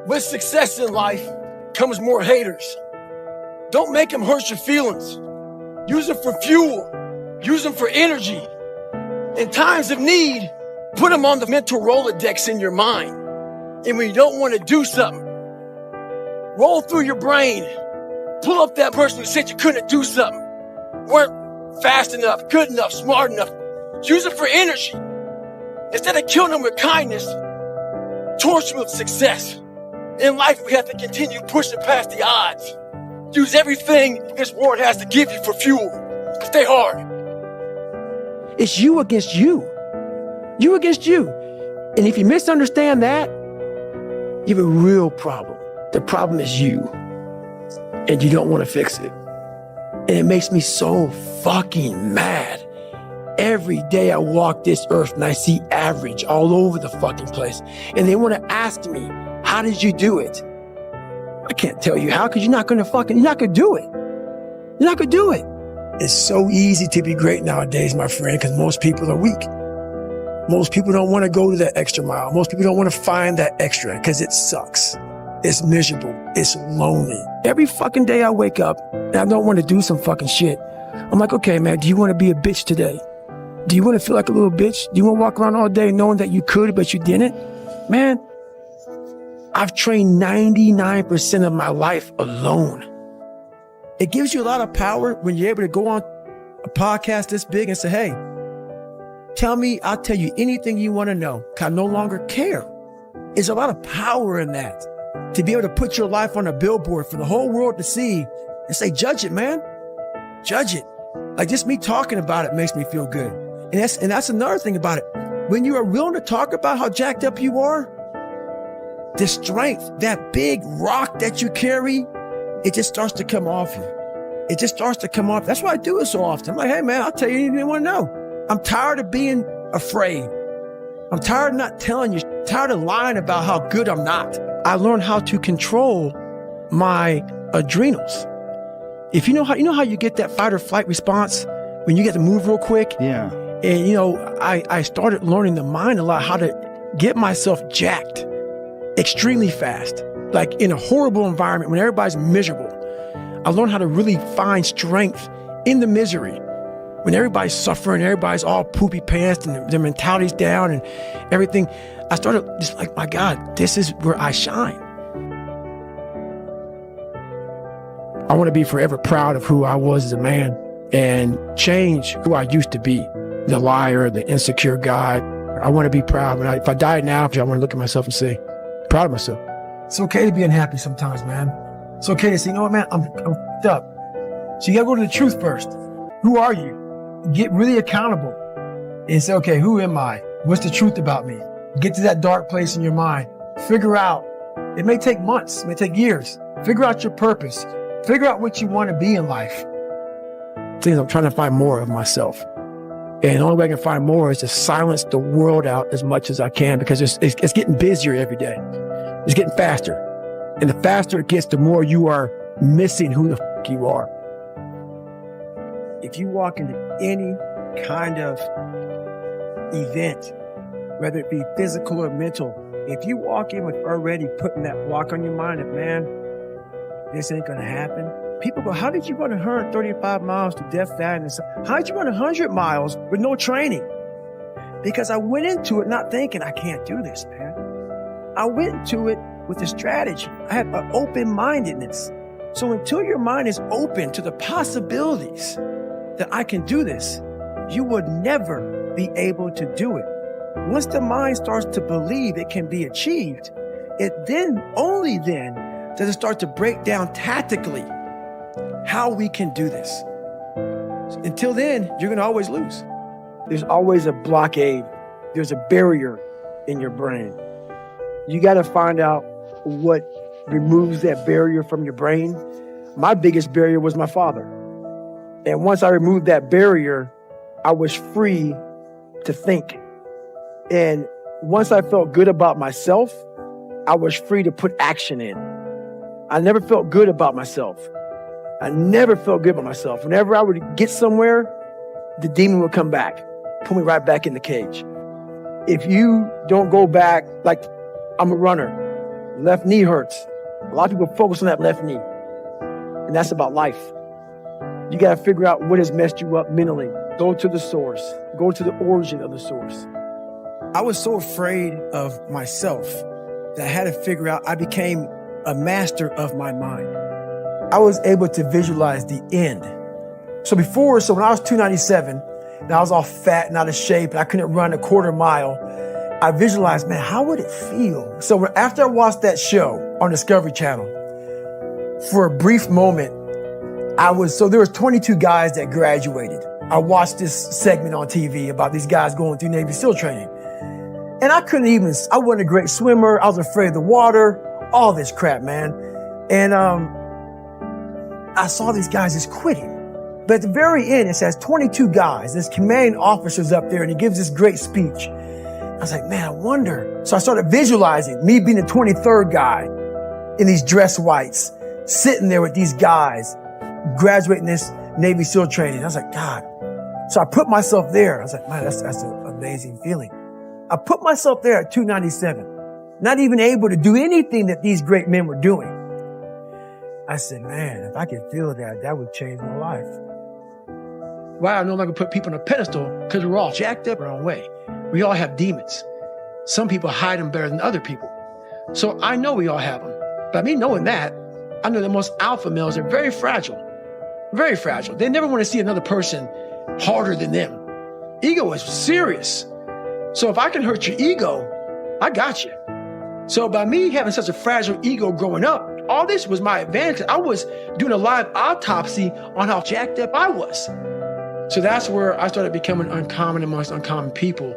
With success in life comes more haters. Don't make them hurt your feelings. Use them for fuel. Use them for energy. In times of need, put them on the mental Rolodex in your mind. And when you don't want to do something, roll through your brain. Pull up that person who said you couldn't do something. Weren't fast enough, good enough, smart enough. Use it for energy. Instead of killing them with kindness, torch them with success. In life, we have to continue pushing past the odds. Use everything this world has to give you for fuel. Stay hard. It's you against you. You against you. And if you misunderstand that, you have a real problem. The problem is you. And you don't want to fix it. And it makes me so fucking mad. Every day I walk this earth and I see average all over the fucking place. And they want to ask me, how did you do it? I can't tell you how, because you're not going to do it. You're not going to do it. It's so easy to be great nowadays, my friend, because most people are weak. Most people don't want to go to that extra mile. Most people don't want to find that extra because it sucks. It's miserable. It's lonely. Every fucking day I wake up and I don't want to do some fucking shit. I'm like, okay, man, do you want to be a bitch today? Do you want to feel like a little bitch? Do you want to walk around all day knowing that you could, but you didn't? Man, I've trained 99% of my life alone. It gives you a lot of power when you're able to go on a podcast this big and say, hey, tell me, I'll tell you anything you want to know, because I no longer care. There's a lot of power in that. To be able to put your life on a billboard for the whole world to see and say, judge it, man. Judge it. Like just me talking about it makes me feel good. And that's another thing about it. When you are willing to talk about how jacked up you are, the strength, that big rock that you carry, it just starts to come off you. It just starts to come off. That's why I do it so often. I'm like, hey, man, I'll tell you anything you want to know. I'm tired of being afraid. I'm tired of not telling you. Tired of lying about how good I'm not. I learned how to control my adrenals. If you know how you get that fight or flight response when you get to move real quick. Yeah. And, I started learning the mind a lot, how to get myself jacked extremely fast, like in a horrible environment when everybody's miserable. I learned how to really find strength in the misery. When everybody's suffering, everybody's all poopy pants and their mentality's down and everything, I started just like, my God, this is where I shine. I want to be forever proud of who I was as a man and change who I used to be. The liar, the insecure guy. I want to be proud. If I die now, I want to look at myself and say, proud of myself. It's okay to be unhappy sometimes, man. It's okay to say, you know what, man, I'm f***ed up. So you got to go to the truth first. Who are you? Get really accountable and say, okay, who am I? What's the truth about me? Get to that dark place in your mind. Figure out. It may take months. It may take years. Figure out your purpose. Figure out what you want to be in life. Things I'm trying to find more of myself. And the only way I can find more is to silence the world out as much as I can, because it's getting busier every day. It's getting faster. And the faster it gets, the more you are missing who the fuck you are. If you walk into any kind of event, whether it be physical or mental, if you walk in with already putting that block on your mind that, man, this ain't going to happen. People go, how did you run 135 miles to death, fat, and stuff? How did you run 100 miles with no training? Because I went into it not thinking, I can't do this, man. I went into it with a strategy. I had an open-mindedness. So until your mind is open to the possibilities that I can do this, you would never be able to do it. Once the mind starts to believe it can be achieved, only then does it start to break down tactically how we can do this. So until then, you're going to always lose. There's always a blockade. There's a barrier in your brain. You got to find out what removes that barrier from your brain. My biggest barrier was my father. And once I removed that barrier, I was free to think. And once I felt good about myself, I was free to put action in. I never felt good about myself. Whenever I would get somewhere, the demon would come back, put me right back in the cage. If you don't go back, like I'm a runner, Left knee hurts. A lot of people focus on that left knee. And that's about life. You got to figure out what has messed you up mentally. Go to the source. Go to the origin of the source. I was so afraid of myself that I had to figure out, I became a master of my mind. I was able to visualize the end. So when I was 297, and I was all fat and out of shape, and I couldn't run a quarter mile, I visualized, man, how would it feel? So after I watched that show on Discovery Channel, for a brief moment, there was 22 guys that graduated. I watched this segment on TV about these guys going through Navy SEAL training. And I wasn't a great swimmer. I was afraid of the water, all this crap, man. And I saw these guys just quitting. But at the very end, it says 22 guys. This commanding officer's up there and he gives this great speech. I was like, man, I wonder. So I started visualizing me being the 23rd guy in these dress whites, sitting there with these guys, graduating this Navy SEAL training. I was like, God. So I put myself there. I was like, man, that's an amazing feeling. I put myself there at 297, not even able to do anything that these great men were doing. I said, man, if I could feel that, that would change my life. Why I no longer put people on a pedestal? Because we're all jacked up our own way. We all have demons. Some people hide them better than other people. So I know we all have them. But me knowing that, I know that most alpha males are very fragile. Very fragile. They never want to see another person harder than them. Ego is serious. So if I can hurt your ego, I got you. So by me having such a fragile ego growing up, all this was my advantage. I was doing a live autopsy on how jacked up I was. So that's where I started becoming uncommon amongst uncommon people,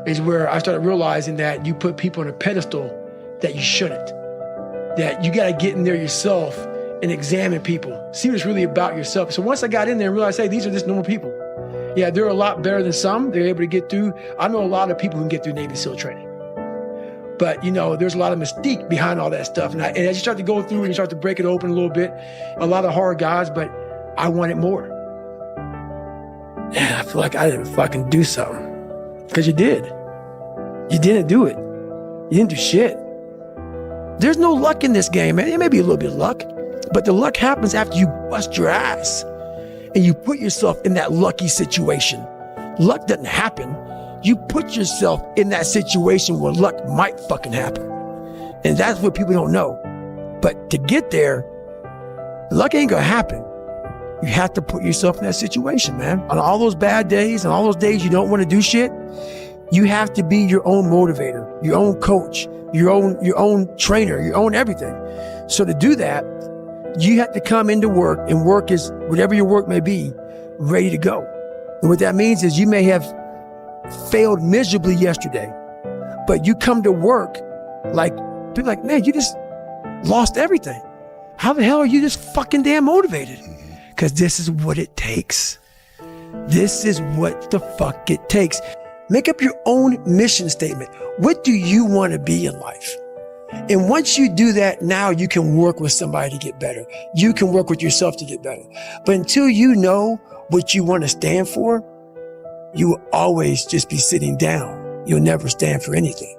is where I started realizing that you put people on a pedestal that you shouldn't. That you got to get in there yourself and examine people, see what it's really about yourself. So once I got in there and realized, hey, these are just normal people. Yeah, they're a lot better than some. They're able to get through. I know a lot of people who can get through Navy SEAL training. But, there's a lot of mystique behind all that stuff. And as you start to go through and you start to break it open a little bit, a lot of hard guys, but I wanted more. And I feel like I didn't fucking do something. Because you did. You didn't do it. You didn't do shit. There's no luck in this game, man. It may be a little bit of luck, but the luck happens after you bust your ass and you put yourself in that lucky situation. Luck doesn't happen. You put yourself in that situation where luck might fucking happen. And that's what people don't know. But to get there, luck ain't gonna happen. You have to put yourself in that situation, man. On all those bad days and all those days you don't want to do shit, you have to be your own motivator, your own coach, your own trainer, your own everything. So to do that, you have to come into work, and work is whatever your work may be, ready to go. And what that means is you may have failed miserably yesterday, but you come to work like, people like, man, you just lost everything. How the hell are you just fucking damn motivated? Because this is what it takes. This is what the fuck it takes. Make up your own mission statement. What do you want to be in life? And once you do that, now you can work with somebody to get better. You can work with yourself to get better. But until you know what you want to stand for, you will always just be sitting down. You'll never stand for anything.